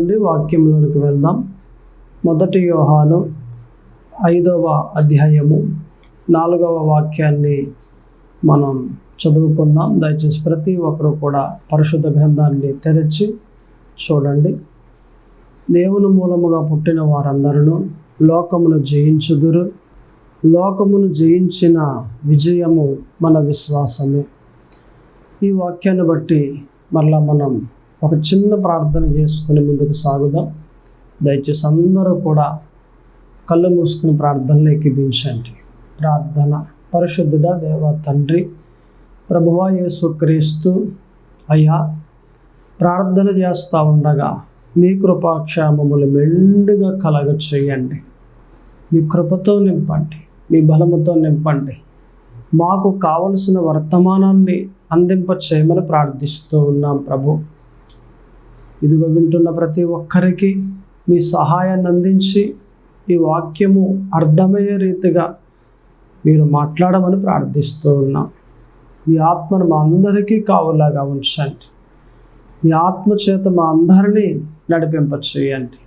రండి వాక్యంలోనికి వెళ్దాం. 1 యోహాను 5వ అధ్యాయము 4వ వాక్యాన్ని మనం చదువుకుందాం. దయచేసి ప్రతి ఒక్కరూ కూడా పరిశుద్ధ గ్రంథాన్ని తెరచి చూడండి. దేవుని మూలముగా పుట్టిన వారందరూ లోకమును జయించుదురు. లోకమును జయించిన విజయము మన విశ్వాసమే. ఈ వాక్యాన్ని బట్టి మరలా మనం ఒక చిన్న ప్రార్థన చేసుకుని ముందుకు సాగుదాం. దయచేసి అందరూ కూడా కళ్ళు మూసుకుని ప్రార్థనలు ఎక్కిపించండి. ప్రార్థన. పరిశుద్ధుడా దేవ తండ్రి, ప్రభువా యేసుక్రీస్తు అయ్యా, ప్రార్థన చేస్తూ ఉండగా మీ కృపాక్షేమములు మెండుగా కలగ చేయండి. మీ కృపతో నింపండి, మీ బలముతో నింపండి. మాకు కావలసిన వర్తమానాన్ని అందింప చేయమని ప్రార్థిస్తూ ఉన్నాం ప్రభు. ఇదిగో వింటున్న ప్రతి ఒక్కరికి మీ సహాయాన్ని అందించి ఈ వాక్యము అర్థమయ్యే రీతిగా మీరు మాట్లాడమని ప్రార్థిస్తూ ఉన్నాం. మీ ఆత్మను మా అందరికీ కావులాగా ఉంచండి. మీ ఆత్మ చేత మా అందరినీ నడిపింపచేయండి.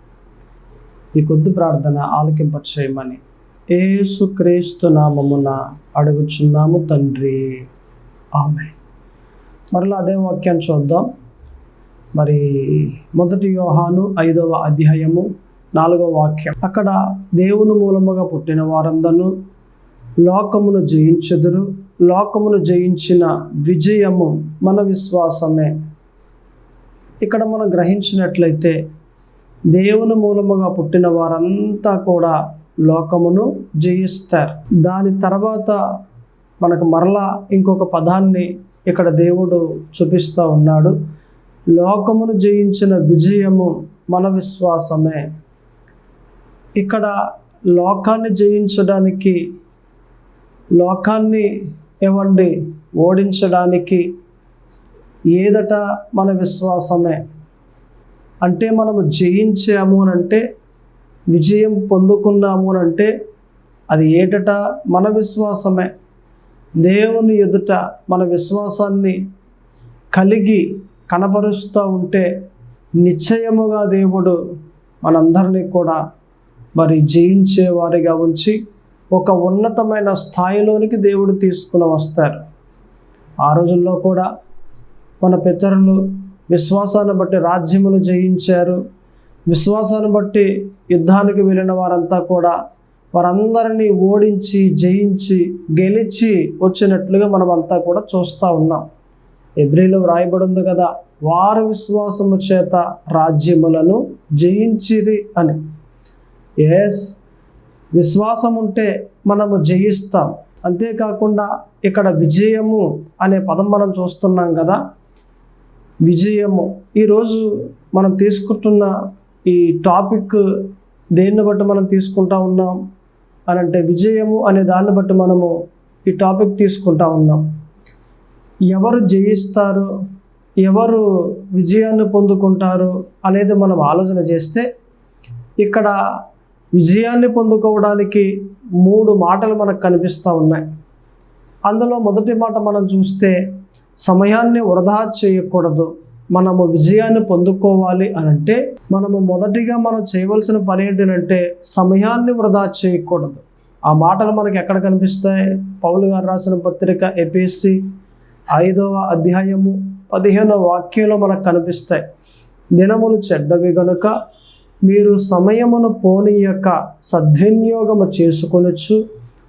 ఈ కొద్ది ప్రార్థన ఆలకింపచేయమని యేసుక్రీస్తు నామమున అడుగుచున్నాము తండ్రి, ఆమేన్. మరలా అదే వాక్యాన్ని చూద్దాం. మరి 1 యోహాను 5వ అధ్యాయము 4వ వాక్యం. అక్కడ దేవుని మూలముగా పుట్టిన వారందరూ లోకమును జయించుదురు. లోకమును జయించిన విజయము మన విశ్వాసమే. ఇక్కడ మనం గ్రహించినట్లయితే దేవుని మూలముగా పుట్టిన వారంతా కూడా లోకమును జయిస్తారు. దాని తర్వాత మనకు మరలా ఇంకొక పదాన్ని ఇక్కడ దేవుడు చూపిస్తూ ఉన్నాడు. లోకమును జయించిన విజయము మన విశ్వాసమే. ఇక్కడ లోకాన్ని జయించడానికి, లోకాన్ని ఓడించడానికి ఏదట మన విశ్వాసమే. అంటే మనము జయించాము అని అంటే, విజయం పొందుకున్నాము అని అంటే అది ఏటట మన విశ్వాసమే. దేవుని ఎదుట మన విశ్వాసాన్ని కలిగి కనపరుస్తూ ఉంటే నిశ్చయముగా దేవుడు మనందరినీ కూడా మరి జయించే వారిగా ఉంచి ఒక ఉన్నతమైన స్థాయిలోనికి దేవుడు తీసుకుని వస్తారు. ఆ రోజుల్లో కూడా మన పితరులు విశ్వాసాన్ని బట్టి రాజ్యములు జయించారు. విశ్వాసాన్ని బట్టి యుద్ధానికి వెళ్ళిన వారంతా కూడా వారందరినీ ఓడించి జయించి గెలిచి వచ్చినట్లుగా మనమంతా కూడా చూస్తూ ఉన్నాం. హెబ్రీలో వ్రాయబడి ఉంది కదా, వారు విశ్వాసము చేత రాజ్యములను జయించిరి అని. విశ్వాసం ఉంటే మనము జయిస్తాం. అంతేకాకుండా ఇక్కడ విజయము అనే పదం మనం చూస్తున్నాం కదా. విజయము ఈరోజు మనం తీసుకుంటున్న ఈ టాపిక్ దేన్ని బట్టి మనం తీసుకుంటా ఉన్నాం అని అంటే, విజయము అనే దాన్ని బట్టి మనము ఈ టాపిక్ తీసుకుంటా ఉన్నాం. ఎవరు జయిస్తారు, ఎవరు విజయాన్ని పొందుకుంటారు అనేది మనం ఆలోచన చేస్తే, ఇక్కడ విజయాన్ని పొందుకోవడానికి 3 మాటలు మనకు కనిపిస్తూ ఉన్నాయి. అందులో మొదటి మాట మనం చూస్తే, సమయాన్ని వృధా చేయకూడదు. మనము విజయాన్ని పొందుకోవాలి అనంటే మనము మొదటిగా మనం చేయవలసిన పని ఏంటంటే సమయాన్ని వృధా చేయకూడదు. ఆ మాటలు మనకి ఎక్కడ కనిపిస్తాయి? పౌలు గారు రాసిన పత్రిక ఎఫెసీ 5వ అధ్యాయము 15వ వాక్యంలో మనకు కనిపిస్తాయి. దినములు చెడ్డవి గనుక మీరు సమయమును పోనీయక సద్వినియోగము చేసుకొనొచ్చు,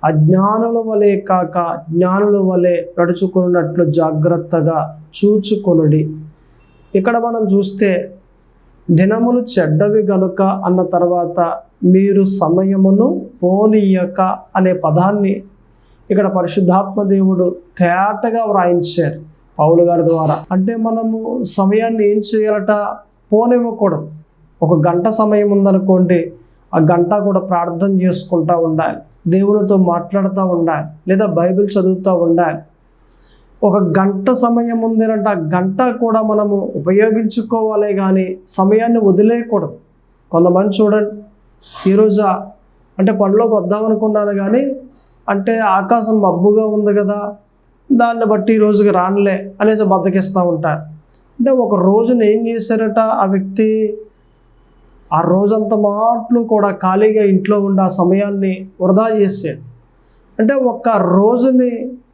అజ్ఞానుల వలె కాక జ్ఞానుల వలె నడుచుకున్నట్లు జాగ్రత్తగా చూచుకొనుడి. ఇక్కడ మనం చూస్తే దినములు చెడ్డవి గనుక అన్న తర్వాత మీరు సమయమును పోనీయక అనే పదాన్ని ఇక్కడ పరిశుద్ధాత్మ దేవుడు తేటగా వ్రాయించారు పౌలు గారి ద్వారా. అంటే మనము సమయాన్ని ఏం చేయాలట? పోనివ్వకూడదు. 1 గంట సమయం ఉందనుకోండి, ఆ గంట కూడా ప్రార్థన చేసుకుంటూ ఉండాలి, దేవునితో మాట్లాడుతూ ఉండాలి, లేదా బైబిల్ చదువుతూ ఉండాలి. 1 గంట సమయం ఉందేనంటే ఆ గంట కూడా మనము ఉపయోగించుకోవాలి, కానీ సమయాన్ని వదిలేయకూడదు. కొంతమంది చూడండి, ఈరోజు అంటే పనిలోకి వద్దామనుకున్నాను కానీ అంటే ఆకాశం మబ్బుగా ఉంది కదా, దాన్ని బట్టి ఈ రోజుకి రానులే అనేసి బద్దకిస్తూ ఉంటారు. అంటే ఒక రోజున ఏం చేశారట ఆ వ్యక్తి? ఆ రోజంతా మాట్లు కూడా ఖాళీగా ఇంట్లో ఉండి ఆ సమయాన్ని వృధా చేసాడు. అంటే ఒక్క రోజుని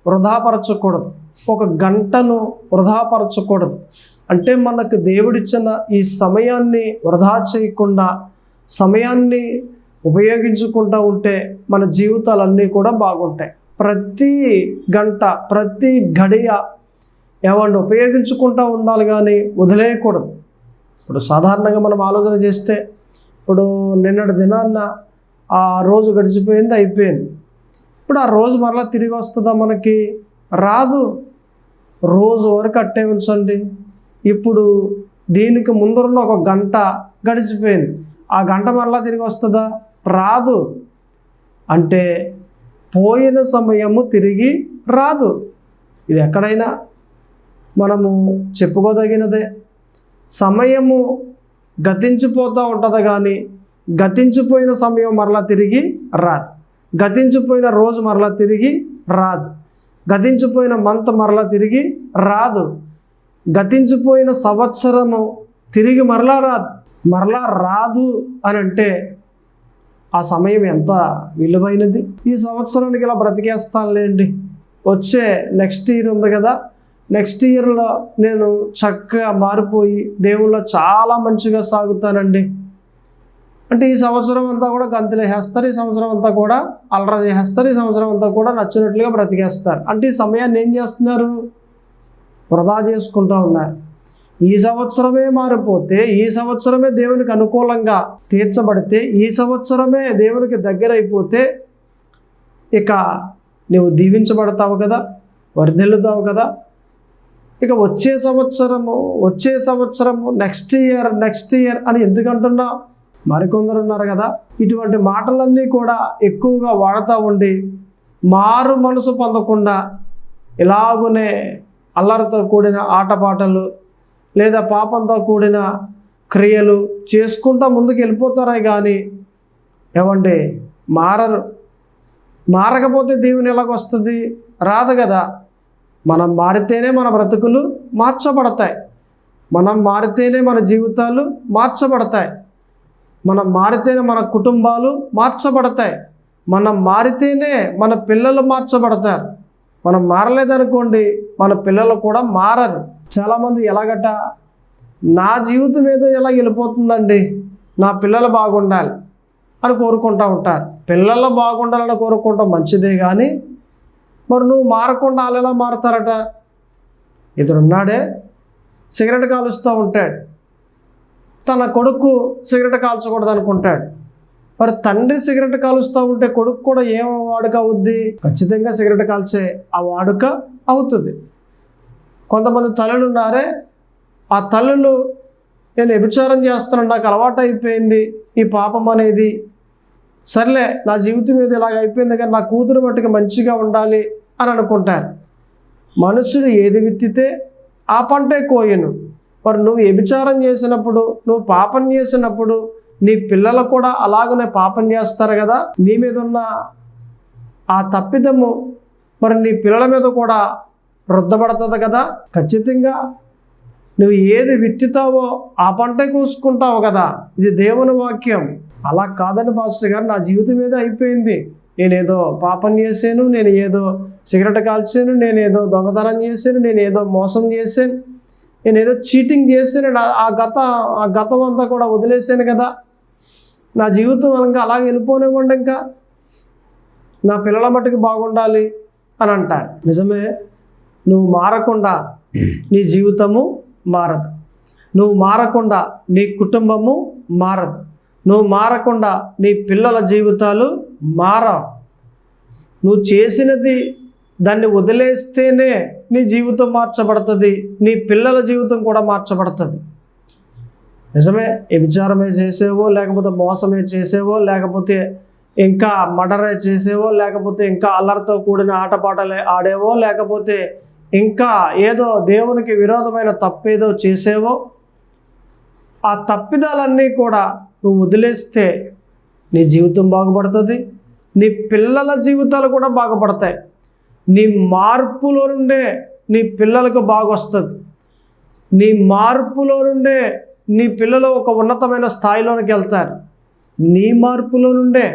వృధాపరచకూడదు, ఒక గంటను వృధాపరచకూడదు. అంటే మనకు దేవుడిచ్చిన ఈ సమయాన్ని వృధా చేయకుండా సమయాన్ని ఉపయోగించుకుంటూ ఉంటే మన జీవితాలన్నీ కూడా బాగుంటాయి. ప్రతి గంట ప్రతి గడియ ఏమన్నా ఉపయోగించుకుంటూ ఉండాలి కానీ వదిలేయకూడదు. ఇప్పుడు సాధారణంగా మనం ఆలోచన చేస్తే ఇప్పుడు నిన్నటి దినాన్న ఆ రోజు గడిచిపోయింది, అయిపోయింది. ఇప్పుడు ఆ రోజు మరలా తిరిగి వస్తుందా మనకి? రాదు. రోజు వరకు అట్టే ఉంచండి. ఇప్పుడు దీనికి ముందరున్న ఒక గంట గడిచిపోయింది, ఆ గంట మరలా తిరిగి వస్తుందా? రాదు. అంటే పోయిన సమయము తిరిగి రాదు. ఇది ఎక్కడైనా మనము చెప్పుకోదగినదే. సమయము గతించిపోతూ ఉంటుంది కానీ గతించిపోయిన సమయం మరలా తిరిగి రాదు. గతించిపోయిన రోజు మరలా తిరిగి రాదు. గతించిపోయిన మంత్ మరలా తిరిగి రాదు. గతించిపోయిన సంవత్సరము తిరిగి మరలా రాదు. మరలా రాదు అని అంటే ఆ సమయం ఎంత విలువైనది. ఈ సంవత్సరానికి ఇలా బ్రతికేస్తానులేండి, వచ్చే నెక్స్ట్ ఇయర్ ఉంది కదా, నెక్స్ట్ ఇయర్లో నేను చక్కగా మారిపోయి దేవుళ్ళో చాలా మంచిగా సాగుతానండి అంటే ఈ సంవత్సరం అంతా కూడా గంతులు వేసేస్తారు, ఈ సంవత్సరం అంతా కూడా అలరా చేసేస్తారు, ఈ సంవత్సరం అంతా కూడా నచ్చినట్లుగా బ్రతికేస్తారు. అంటే ఈ సమయాన్ని ఏం చేస్తున్నారు? వృధా చేసుకుంటూ ఉన్నారు. ఈ సంవత్సరమే మారిపోతే, ఈ సంవత్సరమే దేవునికి అనుకూలంగా తీర్చబడితే, ఈ సంవత్సరమే దేవునికి దగ్గర అయిపోతే ఇక నువ్వు దీవించబడతావు కదా, వర్ధిల్లుతావు కదా. ఇక వచ్చే సంవత్సరము నెక్స్ట్ ఇయర్ అని ఎందుకంటున్నావు? మరికొందరు ఉన్నారు కదా, ఇటువంటి మాటలన్నీ కూడా ఎక్కువగా వాడుతూ ఉండి మారు మనసు పొందకుండా ఇలాగునే అల్లరితో కూడిన ఆటపాటలు లేదా పాపంతో కూడిన క్రియలు చేసుకుంటూ ముందుకు వెళ్ళిపోతారే కానీ ఏమండి మారరు. మారకపోతే దేవుని ఎలాగొస్తుంది? రాదు కదా. మనం మారితేనే మన బ్రతుకులు మార్చబడతాయి, మనం మారితేనే మన జీవితాలు మార్చబడతాయి, మనం మారితేనే మన కుటుంబాలు మార్చబడతాయి, మనం మారితేనే మన పిల్లలు మార్చబడతారు. మనం మారలేదనుకోండి మన పిల్లలు కూడా మారరు. చాలామంది ఎలాగట, నా జీవితం ఏదో ఎలా వెళ్ళిపోతుందండి, నా పిల్లలు బాగుండాలి అని కోరుకుంటూ ఉంటారు. పిల్లలు బాగుండాలని కోరుకుంటాం మంచిదే కానీ మరి నువ్వు మారకుండా వాళ్ళు ఎలా మారుతారట? ఇతరున్నాడే సిగరెట్ కాలుస్తూ ఉంటాడు, తన కొడుకు సిగరెట్ కాల్చకూడదు అనుకుంటాడు. మరి తండ్రి సిగరెట్ కాలుస్తూ ఉంటే కొడుకు కూడా ఏం వాడుక అవుద్ది? ఖచ్చితంగా సిగరెట్ కాల్చే ఆ వాడుక అవుతుంది. కొంతమంది తల్లులు ఉన్నారే, ఆ తల్లులు నేను వ్యభిచారం చేస్తున్నాను, నాకు అలవాటు అయిపోయింది ఈ పాపం అనేది, సర్లే నా జీవితం మీద ఇలాగ అయిపోయింది కానీ నా కూతురు మట్టుకు మంచిగా ఉండాలి అని అనుకుంటారు. మనుషులు ఏది విత్తితే ఆ పంటే కోయను. మరి నువ్వు వ్యభిచారం చేసినప్పుడు, నువ్వు పాపం చేసినప్పుడు నీ పిల్లలు కూడా అలాగనే పాపం చేస్తారు కదా. నీ మీద ఉన్న ఆ తప్పిదము మరి నీ పిల్లల మీద కూడా రుద్దబడుతుంది కదా. ఖచ్చితంగా నువ్వు ఏది విత్తుతావో ఆ పంటే కోసుకుంటావు కదా. ఇది దేవుని వాక్యం. అలా కాదని పాస్టర్ గారు, నా జీవితం మీద అయిపోయింది, నేనేదో పాపం చేశాను, నేను ఏదో సిగరెట్ కాల్చాను, నేనేదో దొంగతనం చేశాను, నేనేదో మోసం చేశాను, నేనేదో చీటింగ్ చేశాను, ఆ గతం అంతా కూడా వదిలేసాను కదా, నా జీవితం ఇంకా అలాగే వెళ్ళిపోనివ్వండి, ఇంకా నా పిల్లల మట్టుకు బాగుండాలి అని అంటారు. నిజమే, నువ్వు మారకుండా నీ జీవితము మారదు, నువ్వు మారకుండా నీ కుటుంబము మారదు, నువ్వు మారకుండా నీ పిల్లల జీవితాలు మారవు. నువ్వు చేసినది దాన్ని వదిలేస్తేనే నీ జీవితం మార్చబడుతుంది, నీ పిల్లల జీవితం కూడా మార్చబడుతుంది. నిజమే, వ్యభిచారమే చేసేవో, లేకపోతే మోసమే చేసేవో, లేకపోతే ఇంకా మర్డరే చేసేవో, లేకపోతే ఇంకా అల్లరితో కూడిన ఆటపాటలే ఆడేవో, లేకపోతే ఇంకా ఏదో దేవునికి విరోధమైన తప్పేదో చేసేవో, ఆ తప్పిదాలన్నీ కూడా నువ్వు వదిలేస్తే నీ జీవితం బాగుపడుతుంది, నీ పిల్లల జీవితాలు కూడా బాగుపడతాయి. నీ మార్పులో నుండే నీ పిల్లలకు బాగొస్తుంది, నీ మార్పులో నుండే నీ పిల్లలు ఒక ఉన్నతమైన స్థాయిలోనికి వెళ్తారు. నీ మార్పులో నుండే.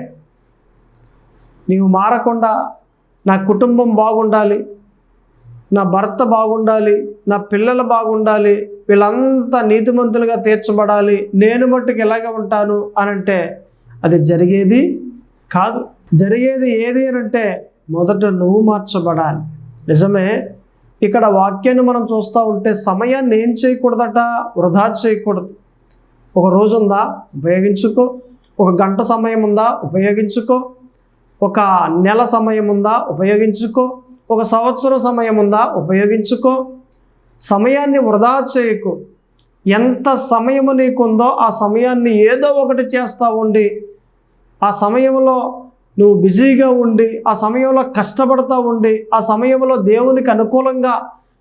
నీవు మారకుండా నా కుటుంబం బాగుండాలి, నా భర్త బాగుండాలి, నా పిల్లలు బాగుండాలి, వీళ్ళంతా నీతిమంతులుగా తీర్చబడాలి, నేను మట్టుకు ఎలాగ ఉంటాను అనంటే అది జరిగేది కాదు. జరిగేది ఏది అనంటే మొదట నువ్వు మార్చబడాలి. నిజమే, ఇక్కడ వాక్యాన్ని మనం చూస్తూ ఉంటే సమయాన్ని ఏం చేయకూడదట? వృధా చేయకూడదు. ఒక రోజు ఉందా, ఉపయోగించుకో. ఒక గంట సమయం ఉందా, ఉపయోగించుకో. ఒక నెల సమయం ఉందా, ఉపయోగించుకో. ఒక సంవత్సరం సమయం ఉందా, ఉపయోగించుకో. సమయాన్ని వృధా చేయకు. ఎంత సమయము నీకుందో ఆ సమయాన్ని ఏదో ఒకటి చేస్తూ ఉండి, ఆ సమయంలో నువ్వు బిజీగా ఉండి, ఆ సమయంలో కష్టపడుతూ ఉండి, ఆ సమయంలో దేవునికి అనుకూలంగా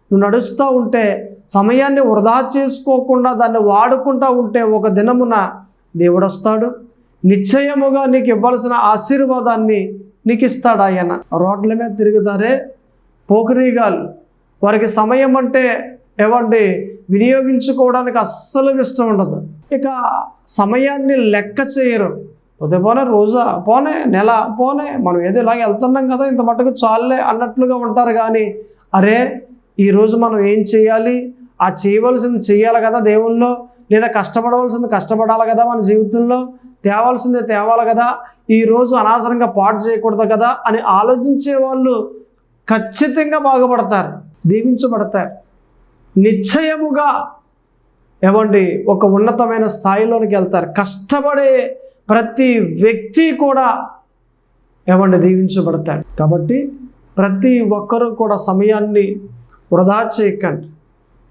నువ్వు నడుస్తూ ఉంటే, సమయాన్ని వృధా చేసుకోకుండా దాన్ని వాడుకుంటూ ఉంటే ఒక దినమున దేవుడు వస్తాడు. నిశ్చయముగా నీకు ఇవ్వాల్సిన ఆశీర్వాదాన్ని నీకు ఇస్తాడు ఆయన. రోడ్ల మీద తిరుగుతారే పోకిరీగాళ్ళు, వారికి సమయం అంటే ఏమండి వినియోగించుకోవడానికి అస్సలు ఇష్టం ఉండదు. ఇక సమయాన్ని లెక్క చేయరు. పోతే రోజా పోనే, నెల పోనే, మనం ఏదో ఇలాగ వెళ్తున్నాం కదా, ఇంత మటుకు చాలే అన్నట్లుగా ఉంటారు. కానీ అరే ఈరోజు మనం ఏం చేయాలి, ఆ చేయవలసింది చేయాలి కదా దేవుల్లో, లేదా కష్టపడవలసింది కష్టపడాలి కదా మన జీవితంలో, తేవాల్సిందే తేవాలి కదా, ఈరోజు అనవసరంగా పాటు చేయకూడదు కదా అని ఆలోచించే వాళ్ళు ఖచ్చితంగా బాగుపడతారు, దీవించబడతారు. నిశ్చయముగా ఏమండి ఒక ఉన్నతమైన స్థాయిలోనికి వెళ్తారు. కష్టపడే ప్రతి వ్యక్తి కూడా ఏమండి దీవించబడతాడు. కాబట్టి ప్రతి ఒక్కరూ కూడా సమయాన్ని వృధా చేయకండి.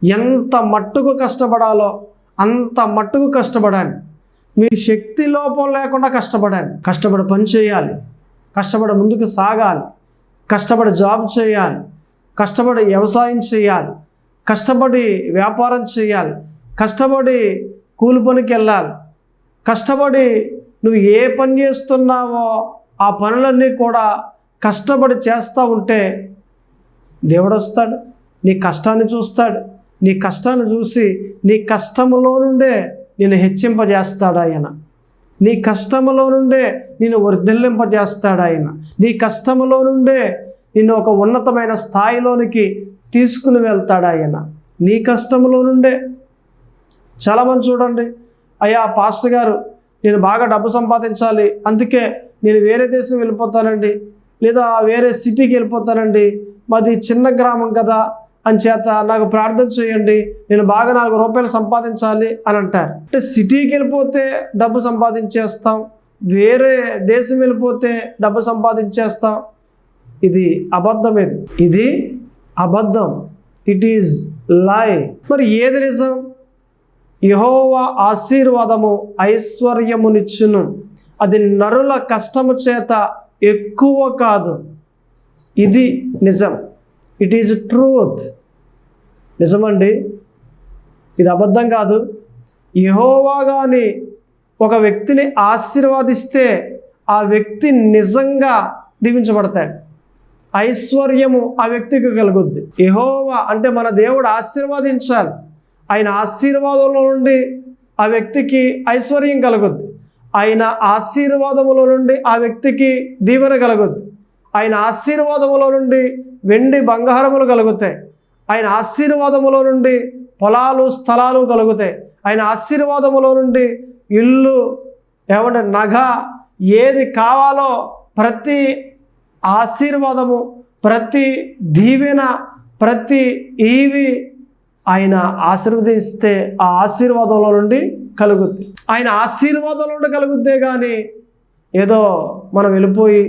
ఎంత మట్టుకు కష్టపడాలో అంత మట్టుకు కష్టపడండి. మీ శక్తి లోపం లేకుండా కష్టపడండి. కష్టపడి పని చేయాలి, కష్టపడి ముందుకు సాగాలి, కష్టపడి జాబ్ చేయాలి, కష్టపడి వ్యవసాయం చేయాలి, కష్టపడి వ్యాపారం చేయాలి, కష్టపడి కూలి పనికి వెళ్ళాలి, కష్టపడి నువ్వు ఏ పని చేస్తున్నావో ఆ పనులన్నీ కూడా కష్టపడి చేస్తూ ఉంటే దేవుడు వస్తాడు, నీ కష్టాన్ని చూస్తాడు. నీ కష్టాన్ని చూసి నీ కష్టములో నుండే నిన్ను హెచ్చింపజేస్తాడు ఆయన. నీ కష్టములో నుండే నిన్ను వర్ధిల్లింపజేస్తాడు ఆయన. నీ కష్టములో నుండే నిన్ను ఒక ఉన్నతమైన స్థాయిలోనికి తీసుకుని వెళ్తాడు ఆయన. నీ కష్టములో నుండే. చాలామంది చూడండి, అయ్యా పాస్టర్ గారు నేను బాగా డబ్బు సంపాదించాలి, అందుకే నేను వేరే దేశం వెళ్ళిపోతానండి, లేదా వేరే సిటీకి వెళ్ళిపోతానండి, మాది చిన్న గ్రామం కదా అంచేత నాకు ప్రార్థన చేయండి, నేను బాగా 4 రూపాయలు సంపాదించాలి అని అంటారు. అంటే సిటీకి వెళ్ళిపోతే డబ్బు సంపాదించేస్తాం, వేరే దేశం వెళ్ళిపోతే డబ్బు సంపాదించేస్తాం. ఇది అబద్ధం. ఇది అబద్ధం. ఇట్ ఈజ్ లై. మరి ఏది నిజం? యెహోవా ఆశీర్వాదము ఐశ్వర్యమునిచ్చును, అది నరుల కష్టము చేత ఎక్కువ కాదు. ఇది నిజం. It is truth. నిజమండి, ఇది అబద్ధం కాదు. యెహోవా గాని ఒక వ్యక్తిని ఆశీర్వాదిస్తే ఆ వ్యక్తి నిజంగా దీవించబడతాడు. ఐశ్వర్యము ఆ వ్యక్తికి కలుగుద్ది. యెహోవా అంటే మన దేవుడు ఆశీర్వదించాలి. ఆయన ఆశీర్వాదంలో నుండి ఆ వ్యక్తికి ఐశ్వర్యం కలుగుద్ది. ఆయన ఆశీర్వాదములో నుండి ఆ వ్యక్తికి దీవెన కలుగుద్ది. ఆయన ఆశీర్వాదములో నుండి వెండి బంగారములు కలుగుతాయి. ఆయన ఆశీర్వాదములో నుండి పొలాలు స్థలాలు కలుగుతాయి. ఆయన ఆశీర్వాదములో నుండి ఇల్లు, ఏమంటే నగ, ఏది కావాలో ప్రతి ఆశీర్వాదము, ప్రతి దీవెన, ప్రతి ఈవి ఆయన ఆశీర్వదిస్తే ఆ ఆశీర్వాదంలో నుండి కలుగుద్ది. ఆయన ఆశీర్వాదంలో నుండి కలుగుద్దే కానీ ఏదో మనం వెళ్ళిపోయి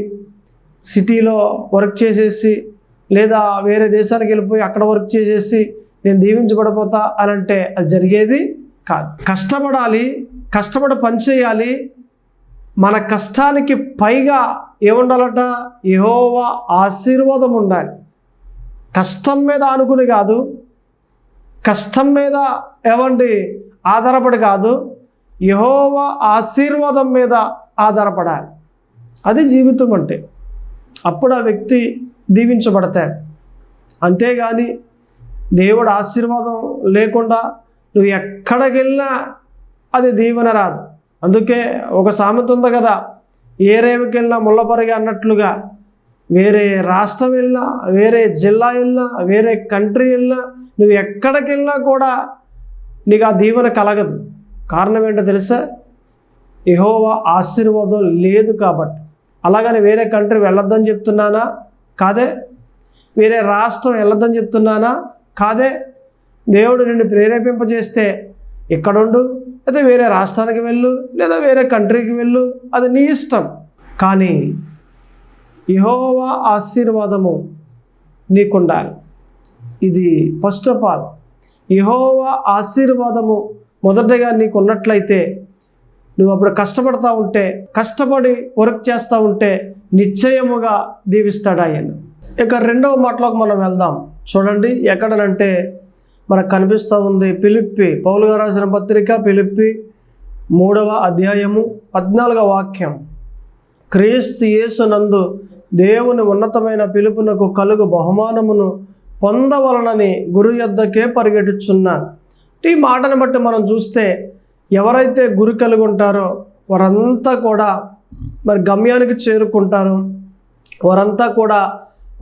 సిటీలో వర్క్ చేసేసి లేదా వేరే దేశానికి వెళ్ళిపోయి అక్కడ వర్క్ చేసేసి నేను దీవించబడిపోతా అని అంటే అది జరిగేది కాదు. కష్టపడాలి, కష్టపడి పని చేయాలి. మన కష్టానికి పైగా ఏముండాలట? యెహోవా ఆశీర్వాదం ఉండాలి. కష్టం మీద ఆనుకుని కాదు, కష్టం మీద ఏమండి ఆధారపడి కాదు, యెహోవా ఆశీర్వాదం మీద ఆధారపడాలి. అది జీవితం అంటే. అప్పుడు ఆ వ్యక్తి దీవించబడతాడు. అంతేగాని దేవుడు ఆశీర్వాదం లేకుండా నువ్వు ఎక్కడికి వెళ్ళినా అది దీవెన రాదు. అందుకే ఒక సామెత ఉంది కదా, ఏ రేవుకి వెళ్ళినా ముళ్ళపరిగా అన్నట్లుగా వేరే రాష్ట్రం వెళ్ళినా, వేరే జిల్లా వెళ్ళినా, వేరే కంట్రీ వెళ్ళినా, నువ్వు ఎక్కడికి వెళ్ళినా కూడా నీకు ఆ దీవెన కలగదు. కారణం ఏంటో తెలుసా? యెహోవా ఆశీర్వాదం లేదు కాబట్టి. అలాగని వేరే కంట్రీ వెళ్ళొద్దని చెప్తున్నానా? కాదే. వేరే రాష్ట్రం వెళ్ళొద్దని చెప్తున్నానా? కాదే. దేవుడు నిన్ను ప్రేరేపింపజేస్తే ఇక్కడుండు, లేదా వేరే రాష్ట్రానికి వెళ్ళు, లేదా వేరే కంట్రీకి వెళ్ళు, అది నీ ఇష్టం. కానీ యెహోవా ఆశీర్వాదము నీకుండాలి. ఇది ఫస్ట్ ఆఫ్ ఆల్. యెహోవా ఆశీర్వాదము మొదటగా నీకు ఉన్నట్లయితే నువ్వు అప్పుడు కష్టపడతా ఉంటే, కష్టపడి వర్క్ చేస్తూ ఉంటే నిశ్చయముగా దీవిస్తాడు ఆయన. ఇక రెండవ మాటలోకి మనం వెళ్దాం. చూడండి, ఎక్కడనంటే మనకు కనిపిస్తూ ఉంది ఫిలిప్పీ, పౌలు గారు రాసిన పత్రిక ఫిలిప్పీ 3వ అధ్యాయము 14వ వాక్యం. క్రీస్తు యేసునందు దేవుని ఉన్నతమైన పిలుపునకు కలుగు బహుమానమును పొందవలనని గురు యొద్దకే పరిగెట్టుచున్నాను. ఈ మాటను బట్టి మనం చూస్తే ఎవరైతే గురి కలిగి ఉంటారో వారంతా కూడా మరి గమ్యానికి చేరుకుంటారు, వారంతా కూడా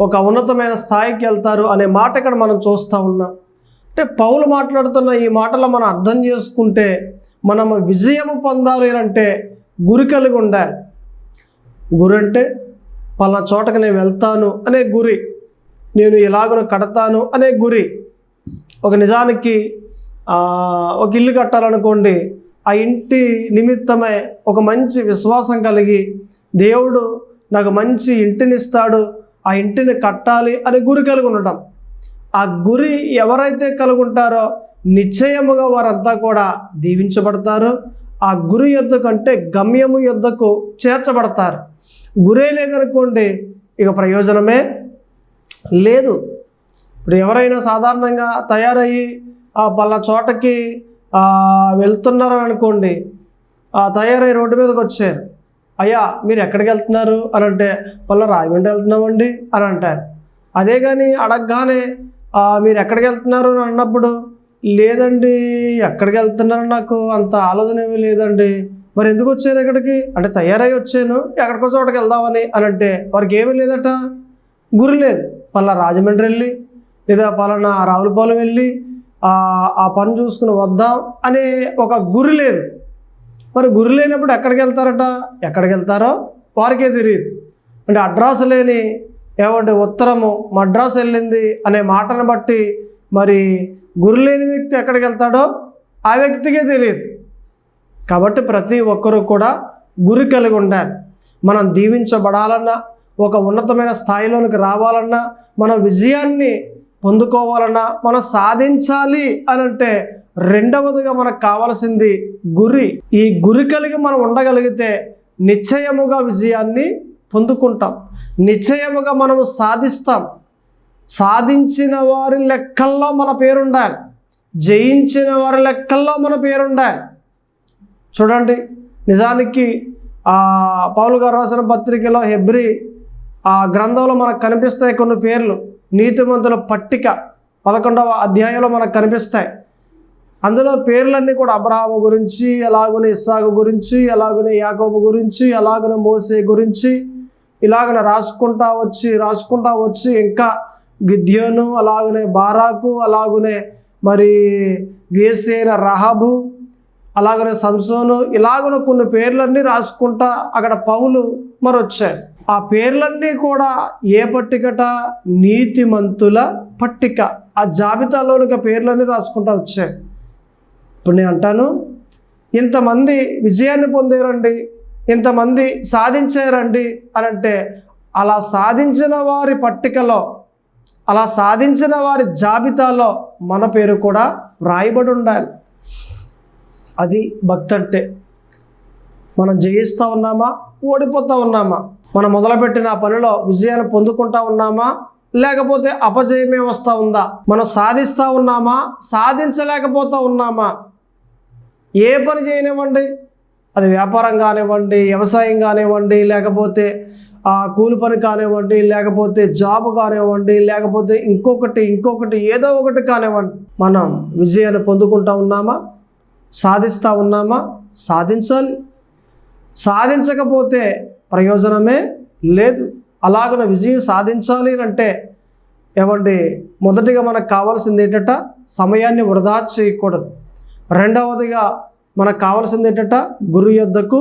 ఒక ఉన్నతమైన స్థాయికి వెళ్తారు అనే మాట ఇక్కడ మనం చూస్తూ ఉన్నాం. అంటే పౌలు మాట్లాడుతున్న ఈ మాటలో మనం అర్థం చేసుకుంటే, మనము విజయము పొందాలి అంటే గురి కలిగి ఉండాలి. గురి అంటే పలానా చోటకి నేను వెళ్తాను అనే గురి, నేను ఎలాగో కడతాను అనే గురి. ఒక నిజానికి ఒక ఇల్లు కట్టాలనుకోండి, ఆ ఇంటి నిమిత్తమై ఒక మంచి విశ్వాసం కలిగి దేవుడు నాకు మంచి ఇంటిని ఇస్తాడు, ఆ ఇంటిని కట్టాలి అనే గురి కలిగి ఉండటం. ఆ గురి ఎవరైతే కలిగి ఉంటారో నిశ్చయముగా వారంతా కూడా దీవించబడతారు. ఆ గురి యొద్దకు అంటే గమ్యము యొద్దకు చేర్చబడతారు. గురే లేదనుకోండి, ఇక ప్రయోజనమే లేదు. ఇప్పుడు ఎవరైనా సాధారణంగా తయారయ్యి పలానా చోటకి వెళ్తున్నారు అనుకోండి, తయారై రోడ్డు మీదకి వచ్చారు, అయ్యా మీరు ఎక్కడికి వెళ్తున్నారు అని అంటే, పలానా రాజమండ్రి వెళ్తున్నామండి అని అంటారు. అదే కానీ అడగగానే మీరు ఎక్కడికి వెళ్తున్నారు అని అన్నప్పుడు, లేదండి ఎక్కడికి వెళ్తున్నారు నాకు అంత ఆలోచన ఏమీ లేదండి. మరి ఎందుకు వచ్చారు ఇక్కడికి అంటే, తయారై వచ్చాను ఎక్కడికో చోటకి వెళ్దామని అని అంటే, వారికి ఏమీ లేదట, గురి లేదు. పలానా రాజమండ్రి వెళ్ళి లేదా పలానా రావులపాలెం వెళ్ళి ఆ పని చూసుకుని వద్దాం అనే ఒక గురి లేదు. మరి గురి లేనప్పుడు ఎక్కడికి వెళ్తారట, ఎక్కడికి వెళ్తారో వారికే తెలియదు. అంటే అడ్రస్ లేని ఏమంటే ఉత్తరము మద్రాసు వెళ్ళింది అనే మాటను బట్టి మరి గురి లేని వ్యక్తి ఎక్కడికి వెళ్తాడో ఆ వ్యక్తికే తెలియదు. కాబట్టి ప్రతి ఒక్కరూ కూడా గురి కలిగి ఉండాలి. మనం దీవించబడాలన్నా, ఒక ఉన్నతమైన స్థాయిలోనికి రావాలన్నా, మన విజయాన్ని పొందుకోవాలన్నా, మనం సాధించాలి అని అంటే రెండవదిగా మనకు కావాల్సింది గురి. ఈ గురి కలిగి మనం ఉండగలిగితే నిశ్చయముగా విజయాన్ని పొందుకుంటాం, నిశ్చయముగా మనము సాధిస్తాం. సాధించిన వారి లెక్కల్లో మన పేరుండాలి, జయించిన వారి లెక్కల్లో మన పేరుండాలి. చూడండి, నిజానికి పౌలు గారు రాసిన పత్రికలో హెబ్రీ గ్రంథంలో మనకు కనిపిస్తాయి కొన్ని పేర్లు. నీతిమంతుల పట్టిక 11వ అధ్యాయంలో మనకు కనిపిస్తాయి. అందులో పేర్లన్నీ కూడా అబ్రహాము గురించి, అలాగనే ఇస్సాకు గురించి, అలాగనే యాకోబు గురించి, అలాగనే మోసే గురించి ఇలాగనే రాసుకుంటా వచ్చి ఇంకా గిద్యోను, అలాగనే బారాకు, అలాగనే మరి వేసైన రహాబు, అలాగనే సంసోను, ఇలాగనే కొన్ని పేర్లన్నీ రాసుకుంటా అక్కడ పౌలు మరి వచ్చాడు. ఆ పేర్లన్నీ కూడా ఏ పట్టికట? నీతిమంతుల పట్టిక. ఆ జాబితాలోనికి పేర్లన్నీ రాసుకుంటా వచ్చాయి. ఇప్పుడు నేను అంటాను, ఇంతమంది విజయాన్ని పొందారండి, ఇంతమంది సాధించారండి అని అంటే, అలా సాధించిన వారి పట్టికలో, అలా సాధించిన వారి జాబితాలో మన పేరు కూడా వ్రాయబడి ఉండాలి. అది భక్తి అంటే. మనం జయిస్తూ ఉన్నామా, ఓడిపోతూ ఉన్నామా? మనం మొదలుపెట్టిన ఆ పనిలో విజయాన్ని పొందుకుంటా ఉన్నామా, లేకపోతే అపజయమే వస్తూ ఉందా? మనం సాధిస్తూ ఉన్నామా, సాధించలేకపోతూ ఉన్నామా? ఏ పని చేయనివ్వండి, అది వ్యాపారం కానివ్వండి, వ్యవసాయం కానివ్వండి, లేకపోతే కూలి పని కానివ్వండి, లేకపోతే జాబ్ కానివ్వండి, లేకపోతే ఇంకొకటి ఏదో ఒకటి కానివ్వండి, మనం విజయాన్ని పొందుకుంటా ఉన్నామా? సాధిస్తూ ఉన్నామా? సాధించాలి. సాధించకపోతే ప్రయోజనమే లేదు. అలాగున విజయం సాధించాలి అంటే ఏమండి, మొదటిగా మనకు కావాల్సింది ఏంటంట? సమయాన్ని వృధా చేయకూడదు. రెండవదిగా మనకు కావాల్సింది ఏంటంట? గురు యొద్దకు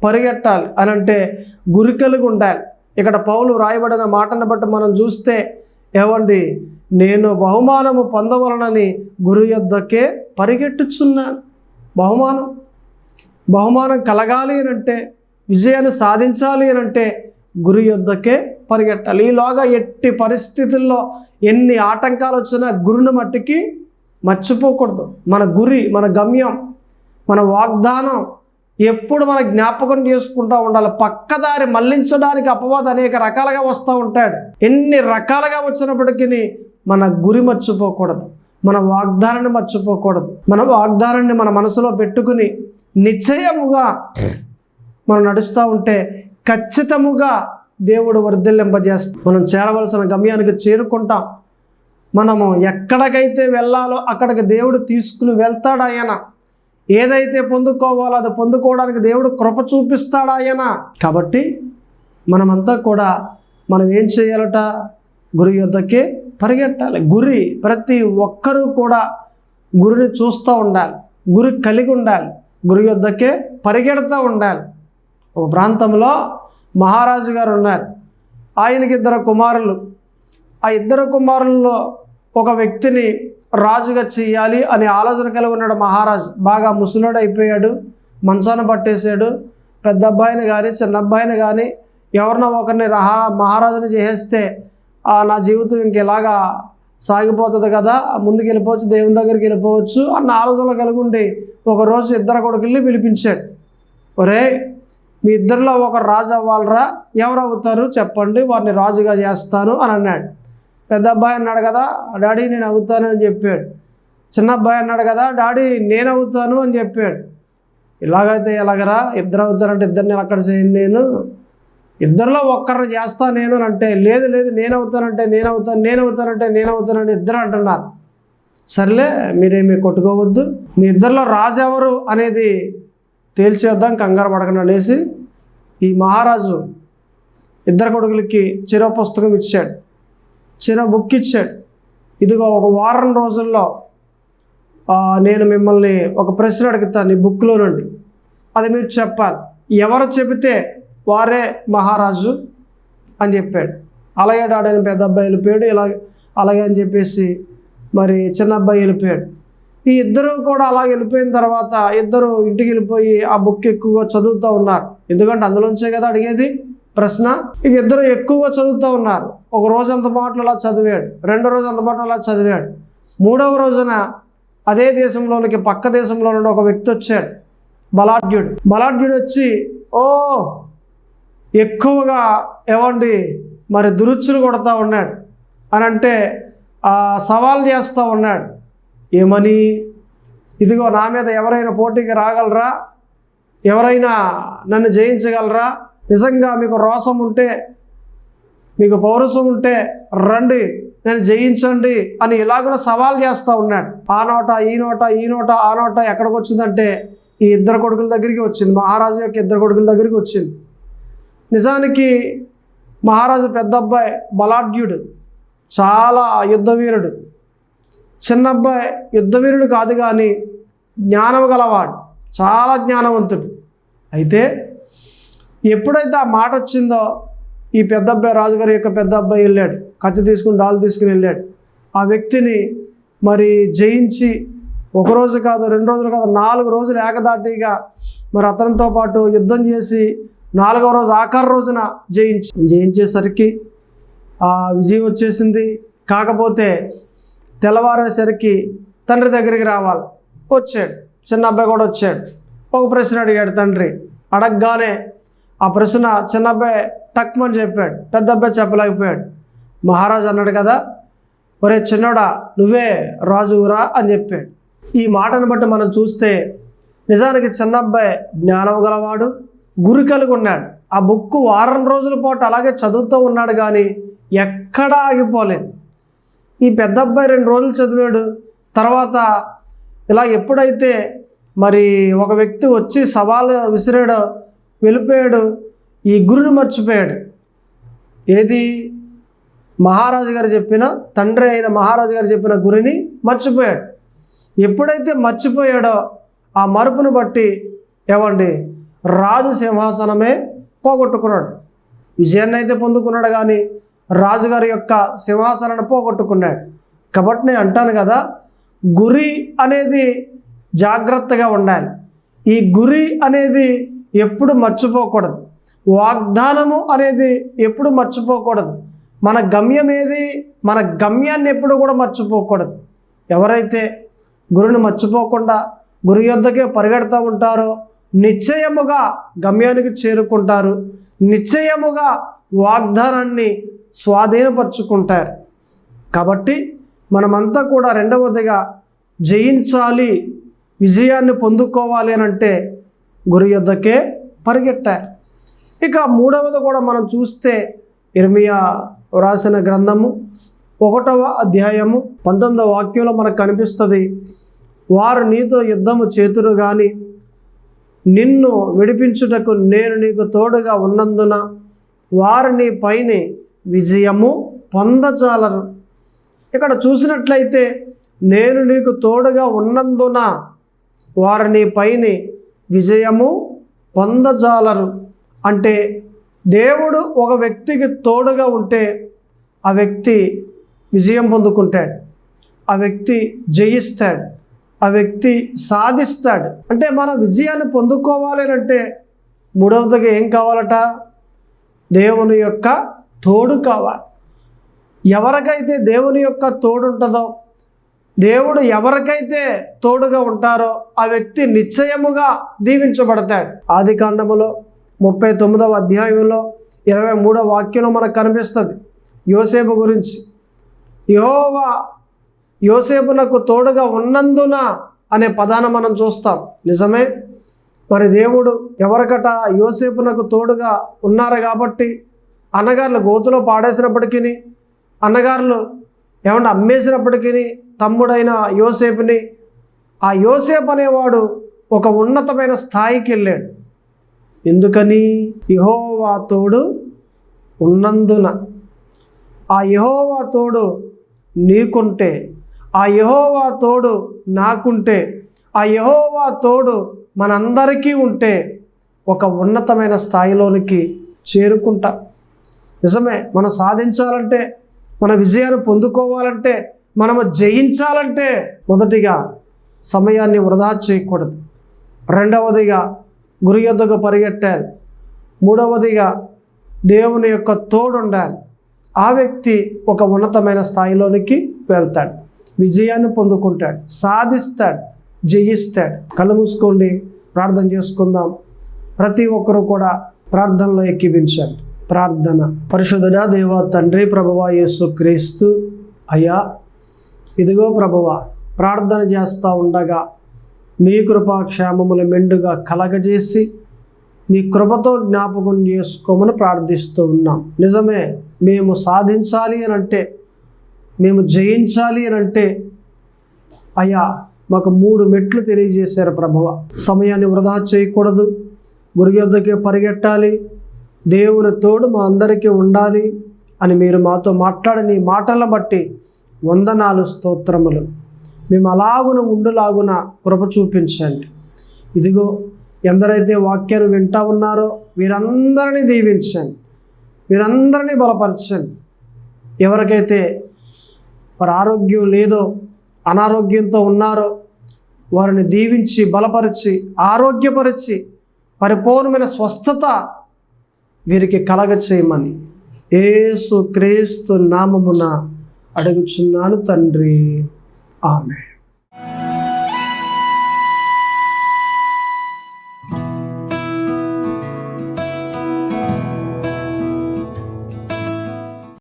పరిగెట్టాలి అని అంటే గురి కలిగి ఉండాలి. ఇక్కడ పౌలు రాయబడిన మాటను బట్టి మనం చూస్తే ఏమండి, నేను బహుమానము పొందవలనని గురు యొద్దకే పరిగెట్టుచున్నాను. బహుమానం కలగాలి అని అంటే, విజయాన్ని సాధించాలి అని అంటే గురి యొద్దకే పరిగెట్టాలి. ఈలోగా ఎట్టి పరిస్థితుల్లో ఎన్ని ఆటంకాలు వచ్చినా గురుని మట్టికి మర్చిపోకూడదు. మన గురి, మన గమ్యం, మన వాగ్దానం ఎప్పుడు మన జ్ఞాపకం చేసుకుంటూ ఉండాలి. పక్కదారి మళ్లించడానికి అపవాది అనేక రకాలుగా వస్తూ ఉంటాడు. ఎన్ని రకాలుగా వచ్చినప్పటికీ మన గురి మర్చిపోకూడదు, మన వాగ్దానాన్ని మర్చిపోకూడదు. మన వాగ్దానాన్ని మన మనసులో పెట్టుకుని నిశ్చయముగా మనం నడుస్తూ ఉంటే ఖచ్చితముగా దేవుడు వర్ధిల్లింపజేస్తాం. మనం చేరవలసిన గమ్యానికి చేరుకుంటాం. మనము ఎక్కడికైతే వెళ్ళాలో అక్కడికి దేవుడు తీసుకుని వెళ్తాడు. ఆయన ఏదైతే పొందుకోవాలో అది పొందుకోవడానికి దేవుడు కృప చూపిస్తాడు ఆయన. కాబట్టి మనమంతా కూడా మనం ఏం చేయాలట? గురి యొద్దకే పరిగెట్టాలి. గురి, ప్రతి ఒక్కరూ కూడా గురిని చూస్తూ ఉండాలి, గురి కలిగి ఉండాలి, గురి యొద్దకే పరిగెడుతూ ఉండాలి. ఒక ప్రాంతంలో మహారాజు గారు ఉన్నారు. ఆయనకి 2 కుమారులు. ఆ 2 కుమారుల్లో ఒక వ్యక్తిని రాజుగా చేయాలి అనే ఆలోచన కలిగి ఉన్నాడు మహారాజు. బాగా ముసలోడు అయిపోయాడు, మంచాన పట్టేశాడు. పెద్ద అబ్బాయిని కానీ చిన్న అబ్బాయిని కానీ ఎవరినో ఒకరిని మహారాజుని చేసేస్తే నా జీవితం ఇంకెలాగా సాగిపోతుంది కదా, ముందుకు వెళ్ళిపోవచ్చు, దేవుని దగ్గరికి వెళ్ళిపోవచ్చు అన్న ఆలోచనలు కలిగి ఉండి ఒకరోజు 2 కొడుకుల్ని పిలిపించాడు. ఒరే, మీ ఇద్దరిలో ఒకరు రాజు అవ్వాలరా, ఎవరు అవుతారు చెప్పండి, వారిని రాజుగా చేస్తాను అని అన్నాడు. పెద్ద అబ్బాయి అన్నాడు కదా, డాడీ నేను అవుతాను అని చెప్పాడు. చిన్న అబ్బాయి అన్నాడు కదా, డాడీ నేను అవుతాను అని చెప్పాడు. ఇలాగైతే ఎలాగరా, ఇద్దరు అవుతారంటే ఇద్దరిని అక్కడ చేయండి, నేను ఇద్దరిలో ఒక్కరిని చేస్తా నేను అంటే, లేదు నేను అవుతానంటే నేను అవుతానంటే ఇద్దరు అంటున్నారు. సర్లే, మీరేమీ కొట్టుకోవద్దు, మీ ఇద్దరిలో రాజు ఎవరు అనేది తేల్చేద్దాం, కంగారు పడకండి అనేసి ఈ మహారాజు 2 కొడుకులకి చిరో పుస్తకం ఇచ్చాడు, చిరో బుక్ ఇచ్చాడు. ఇదిగో ఒక వారం రోజుల్లో నేను మిమ్మల్ని ఒక ప్రశ్న అడుగుతాను ఈ బుక్లో నుండి, అది మీరు చెప్పాలి. ఎవరు చెబితే వారే మహారాజు అని చెప్పాడు. అలాగే డాడీ పెద్ద అబ్బాయి వెళ్ళిపోయాడు. అలాగే అని చెప్పేసి మరి చిన్న అబ్బాయి వెళ్ళిపోయాడు. ఈ ఇద్దరు కూడా అలా వెళ్ళిపోయిన తర్వాత ఇద్దరు ఇంటికి వెళ్ళిపోయి ఆ బుక్ ఎక్కువగా చదువుతూ ఉన్నారు. ఎందుకంటే అందులోంచే కదా అడిగేది ప్రశ్న. ఇక ఇద్దరు ఎక్కువగా చదువుతూ ఉన్నారు. ఒక రోజు అంత మాటలు అలా చదివాడు, 2వ రోజు అంత మాటలు అలా చదివాడు. 3వ రోజున అదే దేశంలోనికి పక్క దేశంలో నుండి ఒక వ్యక్తి వచ్చాడు, బలాఢ్యుడు వచ్చి ఎక్కువగా ఏమండి మరి దురుచులు కొడతా ఉన్నాడు అని అంటే సవాల్ చేస్తూ ఉన్నాడు. ఏమని? ఇదిగో నా మీద ఎవరైనా పోటీకి రాగలరా, ఎవరైనా నన్ను జయించగలరా, నిజంగా మీకు రోషం ఉంటే, మీకు పౌరుషం ఉంటే రండి, నన్ను జయించండి అని ఇలాగ సవాల్ చేస్తూ ఉన్నాడు. ఆ నోట ఈ నోట ఆ నోట ఎక్కడికి వచ్చిందంటే ఈ 2 కొడుకుల దగ్గరికి వచ్చింది, మహారాజు యొక్క 2 కొడుకుల దగ్గరికి వచ్చింది. నిజానికి మహారాజు పెద్ద అబ్బాయి బలాఢ్యుడు, చాలా యుద్ధవీరుడు. చిన్న అబ్బాయి యుద్ధవీరుడు కాదు కానీ జ్ఞానం గలవాడు, చాలా జ్ఞానవంతుడు. అయితే ఎప్పుడైతే ఆ మాట వచ్చిందో ఈ పెద్ద అబ్బాయి, రాజుగారి యొక్క పెద్ద అబ్బాయి వెళ్ళాడు, కత్తి తీసుకుని డాలు తీసుకుని వెళ్ళాడు. ఆ వ్యక్తిని మరి జయించి 1 రోజు కాదు, 2 రోజులు కాదు, 4 రోజులు ఏకదాటిగా మరి అతనితో పాటు యుద్ధం చేసి 4వ రోజు ఆఖరి రోజున జయించేసరికి ఆ విజయం వచ్చేసింది. కాకపోతే తెల్లవారేసరికి తండ్రి దగ్గరికి రావాలి, వచ్చాడు. చిన్న అబ్బాయి కూడా వచ్చాడు. ఒక ప్రశ్న అడిగాడు తండ్రి. అడగగానే ఆ ప్రశ్న చిన్న అబ్బాయి టక్మని చెప్పాడు, పెద్ద అబ్బాయి చెప్పలేకపోయాడు. మహారాజు అన్నాడు కదా, ఒరే చిన్నోడా నువ్వే రాజురా అని చెప్పాడు. ఈ మాటను బట్టి మనం చూస్తే నిజానికి చిన్న అబ్బాయి జ్ఞానం గలవాడు, గురి కలిగి ఉన్నాడు. ఆ బుక్ వారం రోజుల పాటు అలాగే చదువుతూ ఉన్నాడు కానీ ఎక్కడా ఆగిపోలేదు. ఈ పెద్ద అబ్బాయి 2 రోజులు చదివాడు. తర్వాత ఇలా ఎప్పుడైతే మరి ఒక వ్యక్తి వచ్చి సవాలు విసిరాడు, వెళ్ళిపోయాడు. ఈ గురిని మర్చిపోయాడు. ఏది? మహారాజు గారు చెప్పిన, తండ్రి అయిన మహారాజు గారు చెప్పిన గురిని మర్చిపోయాడు. ఎప్పుడైతే మర్చిపోయాడో ఆ మరుపును బట్టి ఏమండి, రాజు సింహాసనమే పోగొట్టుకున్నాడు. విజయాన్ని అయితే పొందుకున్నాడు, కానీ రాజుగారి యొక్క సింహాసనాన్ని పోగొట్టుకున్నాడు. కాబట్టి నేను అంటాను కదా, గురి అనేది జాగ్రత్తగా ఉండాలి. ఈ గురి అనేది ఎప్పుడు మర్చిపోకూడదు. వాగ్దానము అనేది ఎప్పుడు మర్చిపోకూడదు. మన గమ్యం ఏది? మన గమ్యాన్ని ఎప్పుడు కూడా మర్చిపోకూడదు. ఎవరైతే గురిని మర్చిపోకుండా గురి యొద్దకే పరిగెడుతూ ఉంటారో నిశ్చయముగా గమ్యానికి చేరుకుంటారు. నిశ్చయముగా వాగ్దానాన్ని స్వాధీనపరుచుకుంటారు. కాబట్టి మనమంతా కూడా రెండవదిగా జయించాలి, విజయాన్ని పొందుకోవాలి అని అంటే గురి యొద్దకే పరిగెట్టారు. ఇక మూడవది కూడా మనం చూస్తే ఇర్మియా వ్రాసిన గ్రంథము 1వ అధ్యాయము 19వ వాక్యంలో మనకు కనిపిస్తుంది. వారు నీతో యుద్ధము చేతురు గాని నిన్ను విడిపించుటకు నేను నీకు తోడుగా ఉన్నందున వారు నీ పైన విజయము పొందజాలరు. ఇక్కడ చూసినట్లయితే నేను నీకు తోడుగా ఉన్నందున వారు నీ పైన విజయము పొందజాలరు అంటే దేవుడు ఒక వ్యక్తికి తోడుగా ఉంటే ఆ వ్యక్తి విజయం పొందుకుంటాడు, ఆ వ్యక్తి జయిస్తాడు, ఆ వ్యక్తి సాధిస్తాడు. అంటే మన విజయాన్ని పొందుకోవాలి అంటే మూడవదిగా ఏం కావాలట? దేవుని యొక్క తోడు కావాలి. ఎవరికైతే దేవుని యొక్క తోడు ఉంటుందో, దేవుడు ఎవరికైతే తోడుగా ఉంటారో ఆ వ్యక్తి నిశ్చయముగా దీవించబడతాడు. ఆదికాండములో 39వ అధ్యాయంలో 23వ వాక్యంలో మనకు కనిపిస్తుంది యోసేపు గురించి. యెహోవా యోసేపునకు తోడుగా ఉన్నందున అనే పదాన్ని మనం చూస్తాం. నిజమే, మరి దేవుడు ఎవరికట యోసేపునకు తోడుగా ఉన్నారు కాబట్టి అన్నగారులు గోతులో పాడేసినప్పటికీ, అన్నగారులు ఏమన్నా అమ్మేసినప్పటికీ తమ్ముడైన యోసేపుని, ఆ యోసేపు అనేవాడు ఒక ఉన్నతమైన స్థాయికి వెళ్ళాడు. ఎందుకని? యెహోవా తోడు ఉన్నందున. ఆ యెహోవా తోడు నీకుంటే, ఆ యెహోవా తోడు నాకుంటే, ఆ యెహోవా తోడు మనందరికీ ఉంటే ఒక ఉన్నతమైన స్థాయిలోనికి చేరుకుంటాం. నిజమే, మనం సాధించాలంటే, మన విజయాన్ని పొందుకోవాలంటే, మనము జయించాలంటే మొదటిగా సమయాన్ని వృధా చేయకూడదు. రెండవదిగా గురి యొద్దకు పరిగెట్టాలి. మూడవదిగా దేవుని యొక్క తోడు ఉండాలి. ఆ వ్యక్తి ఒక ఉన్నతమైన స్థాయిలోనికి వెళ్తాడు, విజయాన్ని పొందుకుంటాడు, సాధిస్తాడు, జయిస్తాడు. కళ్ళు మూసుకోండి, ప్రార్థన చేసుకుందాం. ప్రతి ఒక్కరూ కూడా ప్రార్థనలో ఎక్కిపించండి. ప్రార్థన. పరిశుద్ధుడా దేవా తండ్రి, ప్రభువా యేసు క్రీస్తు అయ్యా, ఇదిగో ప్రభువా, ప్రార్థన చేస్తూ ఉండగా మీ కృపాక్షేమములు మెండుగా కలగజేసి మీ కృపతో జ్ఞాపకం చేసుకోమని ప్రార్థిస్తూ ఉన్నాం. నిజమే, మేము సాధించాలి అని అంటే, మేము జయించాలి అని అంటే అయ్యా మాకు 3 మెట్లు తెలియజేశారు ప్రభువ. సమయాన్ని వృధా చేయకూడదు, గురి యొద్దకే పరిగెట్టాలి, దేవుని తోడు మా అందరికీ ఉండాలి అని మీరు మాతో మాట్లాడిన ఈ మాటలను బట్టి వందనాలు, స్తోత్రములు. మేము అలాగున ఉండులాగున కృప చూపించండి. ఇదిగో ఎందరైతే వాక్యాన్ని వింటా ఉన్నారో వీరందరినీ దీవించండి, వీరందరినీ బలపరచండి. ఎవరికైతే వారి ఆరోగ్యం లేదో, అనారోగ్యంతో ఉన్నారో వారిని దీవించి బలపరిచి ఆరోగ్యపరిచి పరిపూర్ణమైన స్వస్థత వీరికి కలగచేయమని యేసు క్రీస్తు నామమున అడుగుచున్నాను తండ్రి. ఆమేన్.